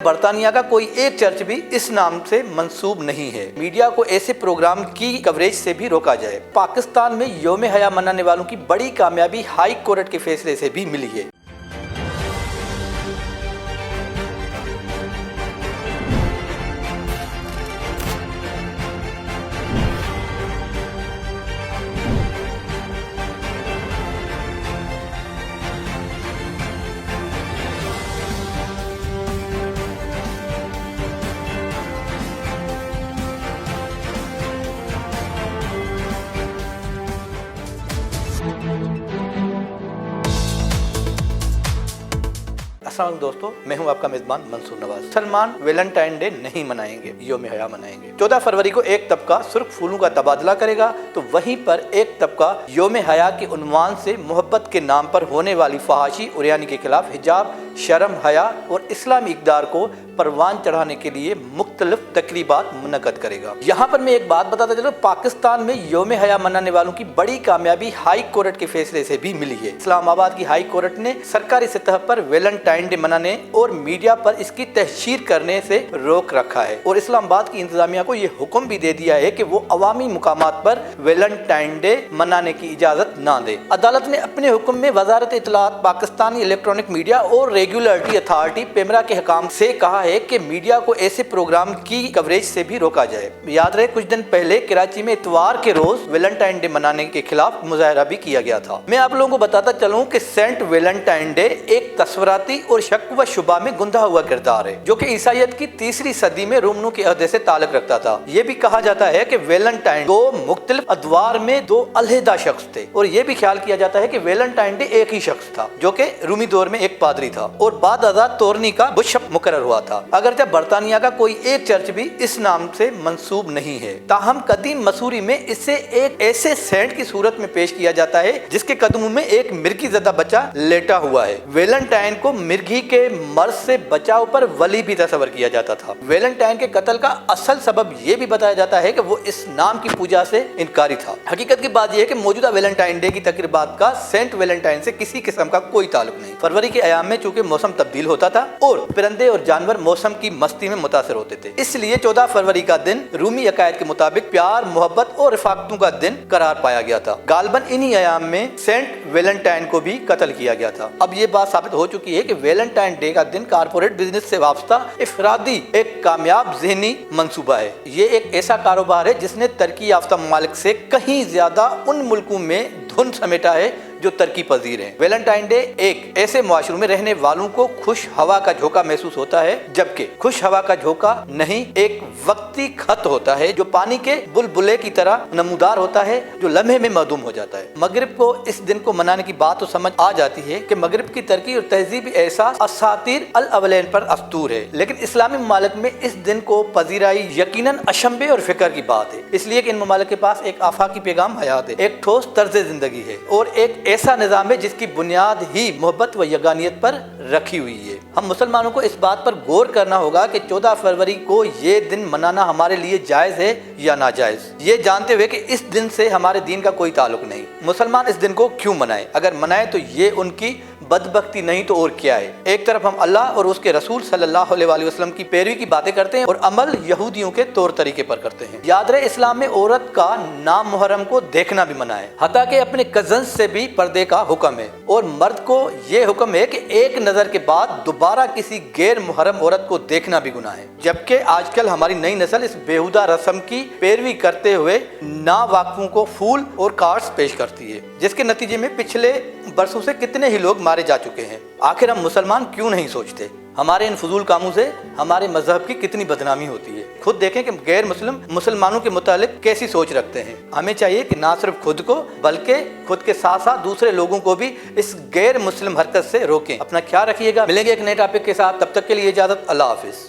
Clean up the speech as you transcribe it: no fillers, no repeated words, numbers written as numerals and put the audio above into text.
برطانیہ کا کوئی ایک چرچ بھی اس نام سے منسوب نہیں ہے۔ میڈیا کو ایسے پروگرام کی کوریج سے بھی روکا جائے۔ پاکستان میں یوم حیا منانے والوں کی بڑی کامیابی ہائی کورٹ کے فیصلے سے بھی ملی ہے۔ السلام علیکم دوستو، میں ہوں آپ کا میزبان منصور نواز۔ مسلمان ویلنٹائن ڈے نہیں منائیں گے، یوم حیا منائیں گے۔ 14 فروری کو ایک طبقہ سرخ پھولوں کا تبادلہ کرے گا تو وہیں پر ایک طبقہ یوم حیا کے عنوان سے محبت کے نام پر ہونے والی فحاشی عریانی کے خلاف حجاب، شرم، حیا اور اسلامی اقدار کو پروان چڑھانے کے لیے مختلف تقریبات منعقد کرے گا۔ یہاں پر میں ایک بات بتاتا چلوں، پاکستان میں یوم حیا منانے والوں کی بڑی کامیابی ہائی کورٹ کے فیصلے سے بھی ملی ہے۔ اسلام آباد کی ہائی کورٹ نے سرکاری سطح پر ویلنٹائن ڈے منانے اور میڈیا پر اس کی تحشیر کرنے سے روک رکھا ہے، اور اسلام آباد کی انتظامیہ کو یہ حکم بھی دے دیا ہے کہ وہ عوامی مقامات پر ویلنٹائن ڈے منانے کی اجازت نہ دے۔ عدالت نے اپنے حکم میں وزارت اطلاعات، پاکستانی الیکٹرانک میڈیا اور ریگولیٹری اتھارٹی پیمرا کے حکام سے کہا ہے کہ میڈیا کو ایسے پروگرام کی کوریج سے بھی روکا جائے۔ یاد رہے کچھ دن پہلے کراچی میں اتوار کے روز ویلنٹائن ڈے منانے کے خلاف مظاہرہ بھی کیا گیا تھا۔ میں آپ لوگوں کو بتاتا چلوں کہ سینٹ ویلنٹائن ڈے ایک تصوراتی اور شک و شبہ میں گندھا ہوا کردار ہے جو کہ عیسائیت کی 3 صدی میں رومنوں کے عہدے سے تعلق رکھتا تھا۔ یہ بھی کہا جاتا ہے کہ ویلنٹائن دو مختلف ادوار میں دو علیحدہ شخص تھے، اور یہ بھی خیال کیا جاتا ہے کہ ویلنٹائن ڈے ایک ہی شخص تھا جو کہ رومی دور میں ایک پادری تھا اور بعد ازاں تورنی کا بشپ مقرر ہوا تھا۔ اگرچہ برطانیہ کا کوئی ایک چرچ بھی اس نام سے منسوب نہیں ہے، تاہم قدیم مصوری میں اسے ایک ایسے سینٹ کی صورت میں پیش کیا جاتا ہے جس کے قدموں میں ایک مرغی زدہ بچہ لیٹا ہوا ہے۔ ویلنٹائن کو مرغی کے مرض سے بچاؤ پر ولی بھی تصور کیا جاتا تھا۔ ویلنٹائن کے قتل کا اصل سبب یہ بھی بتایا جاتا ہے کہ وہ اس نام کی پوجا سے انکاری تھا۔ حقیقت کی بات یہ ہے کہ موجودہ ویلنٹائن ڈے کی تقریبات کا سینٹ ویلنٹائن سے کسی قسم کا کوئی تعلق نہیں۔ فروری کے ایام میں چونکہ موسم تبدیل ہوتا تھا اور پرندے اور جانور موسم کی مستی میں متاثر ہوتے تھے، اس لیے 14 فروری کا دن رومی عقائد کے مطابق پیار، محبت اور رفاقتوں کا دن قرار پایا گیا تھا۔ غالباً انہی ایام میں سینٹ ویلنٹائن کو بھی قتل کیا گیا تھا۔ اب یہ بات ثابت ہو چکی ہے کہ ویلنٹائن ڈے کا دن کارپوریٹ بزنس سے وابستہ افرادی ایک کامیاب ذہنی منصوبہ ہے۔ یہ ایک ایسا کاروبار ہے جس نے ترقی یافتہ ممالک سے کہیں زیادہ ان ملکوں میں دھن سمیٹا ہے جو ترقی پذیر ہیں۔ ویلنٹائن ڈے ایک ایسے معاشروں میں رہنے والوں کو خوش ہوا کا جھونکا محسوس ہوتا ہے، جبکہ خوش ہوا کا جھونکا نہیں، ایک وقتی خط ہوتا ہے جو پانی کے بلبلے کی طرح نمودار ہوتا ہے جو لمحے میں معدوم ہو جاتا ہے۔ مغرب کو اس دن کو منانے کی بات تو سمجھ آ جاتی ہے کہ مغرب کی ترقی اور تہذیبی احساس اساطیر الاولین پر استور ہے، لیکن اسلامی ممالک میں اس دن کو پذیرائی یقیناً اشنبے اور فکر کی بات ہے، اس لیے کہ ان ممالک کے پاس ایک آفاقی پیغام حیات ہے، ایک ٹھوس طرز زندگی ہے اور ایک ایسا نظام ہے جس کی بنیاد ہی محبت و یگانیت پر رکھی ہوئی ہے۔ ہم مسلمانوں کو اس بات پر غور کرنا ہوگا کہ 14 فروری کو یہ دن منانا ہمارے لیے جائز ہے یا ناجائز، یہ جانتے ہوئے کہ اس دن سے ہمارے دین کا کوئی تعلق نہیں۔ مسلمان اس دن کو کیوں منائے؟ اگر منائے تو یہ ان کی بدبختی نہیں تو اور کیا ہے؟ ایک طرف ہم اللہ اور اس کے رسول صلی اللہ علیہ وآلہ وسلم کی پیروی کی باتیں کرتے ہیں اور عمل یہودیوں کے طور طریقے پر کرتے ہیں۔ یاد رہے اسلام میں عورت کا نام محرم کو دیکھنا بھی منع ہے، حتیٰ کہ اپنے کزنز سے بھی پردے کا حکم ہے، اور مرد کو یہ حکم ہے کہ ایک نظر کے بعد دوبارہ کسی غیر محرم عورت کو دیکھنا بھی گناہ ہے۔ جبکہ آج کل ہماری نئی نسل اس بیہودہ رسم کی پیروی کرتے ہوئے ناواقفوں کو پھول اور کارڈز پیش کرتی ہے، جس کے نتیجے میں پچھلے برسوں سے کتنے ہی لوگ مارے جا چکے ہیں۔ آخر ہم مسلمان کیوں نہیں سوچتے ہمارے ان فضول کاموں سے ہمارے مذہب کی کتنی بدنامی ہوتی ہے؟ خود دیکھیں کہ غیر مسلم مسلمانوں کے متعلق کیسی سوچ رکھتے ہیں۔ ہمیں چاہیے کہ نہ صرف خود کو بلکہ خود کے ساتھ ساتھ دوسرے لوگوں کو بھی اس غیر مسلم حرکت سے روکیں۔ اپنا خیال رکھیے گا، ملیں گے ایک نئے ٹاپک کے ساتھ، تب تک کے لیے اجازت، اللہ حافظ۔